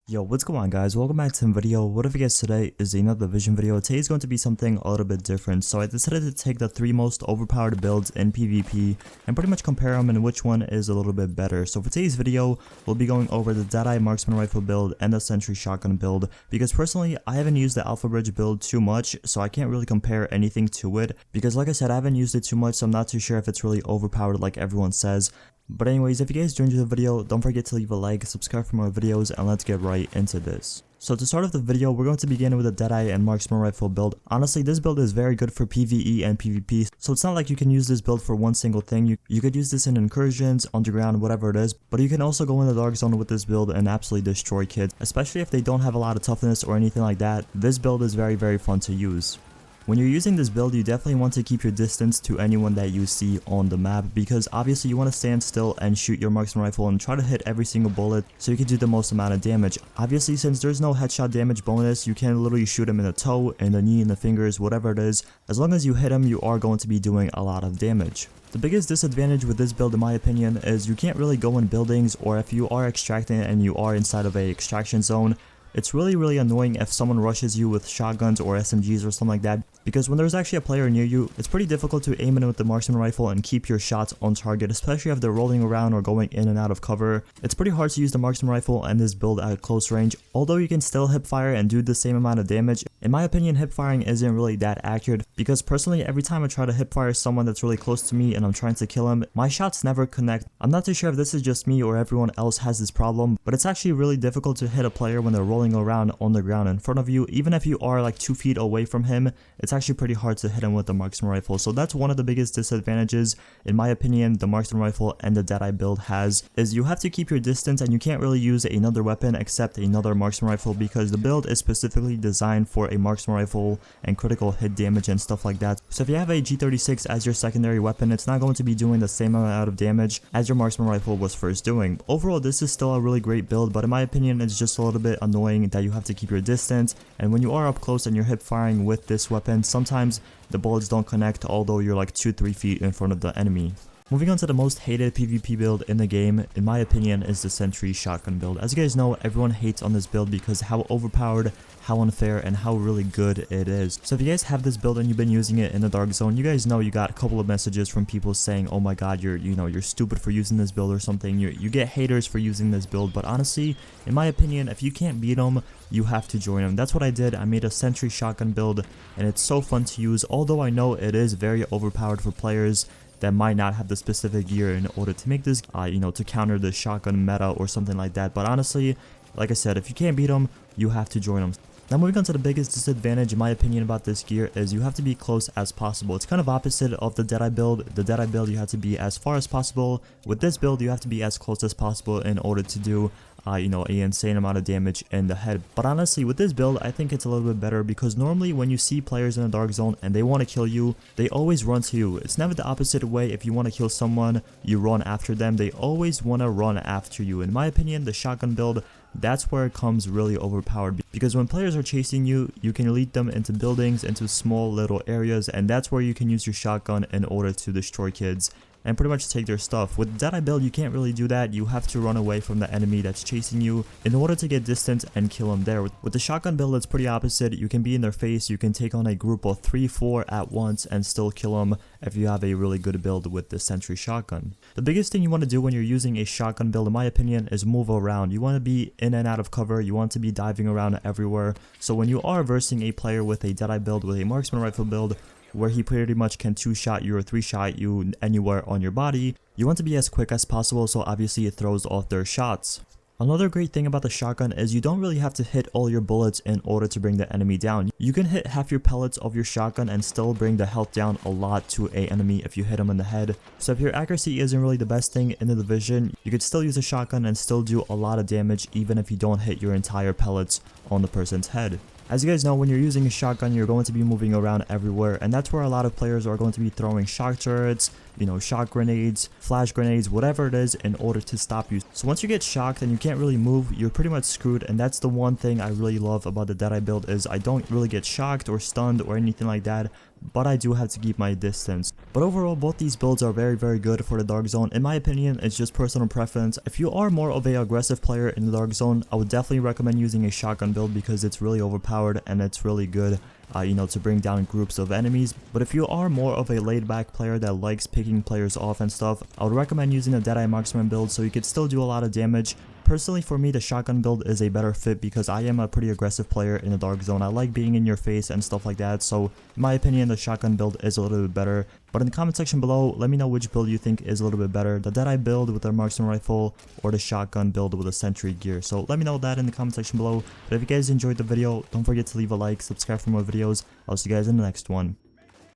Yo, what's going on guys? Welcome back to the video. What if I guess today is another vision video. Today is going to be something a little bit different. So I decided to take the 3 most overpowered builds in PvP and pretty much compare them and which one is a little bit better. So for today's video, we'll be going over the Deadeye Marksman rifle build and the Sentry shotgun build, because personally I haven't used the Alpha Bridge build too much, so I can't really compare anything to it, because like I said, I haven't used it too much, so I'm not too sure if it's really overpowered like everyone says. But anyways, if you guys enjoyed the video, don't forget to leave a like, subscribe for more videos, and let's get right into this. So to start off the video, we're going to begin with the Deadeye and Marksman rifle build. Honestly, this build is very good for PvE and PvP, so it's not like you can use this build for one single thing. You could use this in incursions, underground, whatever it is, but you can also go in the dark zone with this build and absolutely destroy kids, especially if they don't have a lot of toughness or anything like that. This build is very fun to use. When you're using this build, you definitely want to keep your distance to anyone that you see on the map, because obviously you want to stand still and shoot your marksman rifle and try to hit every single bullet so you can do the most amount of damage. Obviously, since there's no headshot damage bonus, you can literally shoot him in the toe, in the knee, in the fingers, whatever it is. As long as you hit him, you are going to be doing a lot of damage. The biggest disadvantage with this build in my opinion is you can't really go in buildings, or if you are extracting and you are inside of a extraction zone, it's really annoying if someone rushes you with shotguns or SMGs or something like that, because when there's actually a player near you, it's pretty difficult to aim in with the marksman rifle and keep your shots on target, especially if they're rolling around or going in and out of cover. It's pretty hard to use the marksman rifle and this build at close range, although you can still hip fire and do the same amount of damage. In my opinion, hip firing isn't really that accurate, because personally every time I try to hip fire someone that's really close to me and I'm trying to kill him, my shots never connect. I'm not too sure if this is just me or everyone else has this problem, but it's actually really difficult to hit a player when they're rolling around on the ground in front of you. Even if you are like 2 feet away from him, it's actually pretty hard to hit him with the marksman rifle. So that's one of the biggest disadvantages in my opinion the marksman rifle and the Deadeye build has, is you have to keep your distance and you can't really use another weapon except another marksman rifle, because the build is specifically designed for a marksman rifle and critical hit damage and stuff like that. So if you have a G36 as your secondary weapon, it's not going to be doing the same amount of damage as your marksman rifle was first doing. Overall, this is still a really great build, but in my opinion it's just a little bit annoying that you have to keep your distance, and when you are up close and you're hip firing with this weapon, sometimes the bullets don't connect although you're like 2-3 feet in front of the enemy. Moving on to the most hated PvP build in the game, in my opinion, is the Sentry shotgun build. As you guys know, everyone hates on this build because how overpowered, how unfair, and how really good it is. So if you guys have this build and you've been using it in the dark zone, you guys know you got a couple of messages from people saying, oh my god, you're stupid for using this build or something. You get haters for using this build, but honestly, in my opinion, if you can't beat them, you have to join them. That's what I did. I made a Sentry shotgun build and it's so fun to use, although I know it is very overpowered for players that might not have the specific gear in order to make this, to counter the shotgun meta or something like that. But honestly, like I said, if you can't beat them, you have to join them. Now moving on to the biggest disadvantage in my opinion about this gear is you have to be close as possible. It's kind of opposite of the Deadeye build. The Deadeye build you have to be as far as possible. With this build you have to be as close as possible in order to do an insane amount of damage in the head. But honestly, with this build I think it's a little bit better, because normally when you see players in a dark zone and they want to kill you, they always run to you. It's never the opposite way. If you want to kill someone, you run after them. They always want to run after you. In my opinion, the shotgun build, that's where it comes really overpowered, because when players are chasing you, you can lead them into buildings, into small little areas, and that's where you can use your shotgun in order to destroy kids and pretty much take their stuff. With Deadeye build, you can't really do that. You have to run away from the enemy that's chasing you in order to get distance and kill them there. With the shotgun build, it's pretty opposite. You can be in their face, you can take on a group of 3-4 at once and still kill them if you have a really good build with the Sentry shotgun. The biggest thing you want to do when you're using a shotgun build, in my opinion, is move around. You want to be in and out of cover, you want to be diving around everywhere. So when you are versing a player with a Deadeye build, with a marksman rifle build, where he pretty much can 2-shot you or 3-shot you anywhere on your body, you want to be as quick as possible, so obviously it throws off their shots. Another great thing about the shotgun is you don't really have to hit all your bullets in order to bring the enemy down. You can hit half your pellets of your shotgun and still bring the health down a lot to an enemy if you hit them in the head. So if your accuracy isn't really the best thing in the division, you could still use a shotgun and still do a lot of damage even if you don't hit your entire pellets on the person's head. As you guys know, when you're using a shotgun, you're going to be moving around everywhere, and that's where a lot of players are going to be throwing shock turrets, shock grenades, flash grenades, whatever it is, in order to stop you. So once you get shocked and you can't really move, you're pretty much screwed, and that's the one thing I really love about the Deadeye build, is I don't really get shocked or stunned or anything like that. but I do have to keep my distance. But overall, both these builds are very good for the dark zone. In my opinion, it's just personal preference. If you are more of a aggressive player in the dark zone, I would definitely recommend using a shotgun build because it's really overpowered and it's really good, you know, to bring down groups of enemies. But if you are more of a laid back player that likes picking players off and stuff, I would recommend using a Deadeye Marksman build so you could still do a lot of damage. Personally, for me, the shotgun build is a better fit because I am a pretty aggressive player in the dark zone. I like being in your face and stuff like that, so in my opinion, the shotgun build is a little bit better. But in the comment section below, let me know which build you think is a little bit better, the Deadeye build with the Marksman rifle or the shotgun build with the Sentry gear. So let me know that in the comment section below. But if you guys enjoyed the video, don't forget to leave a like, subscribe for more videos. I'll see you guys in the next one.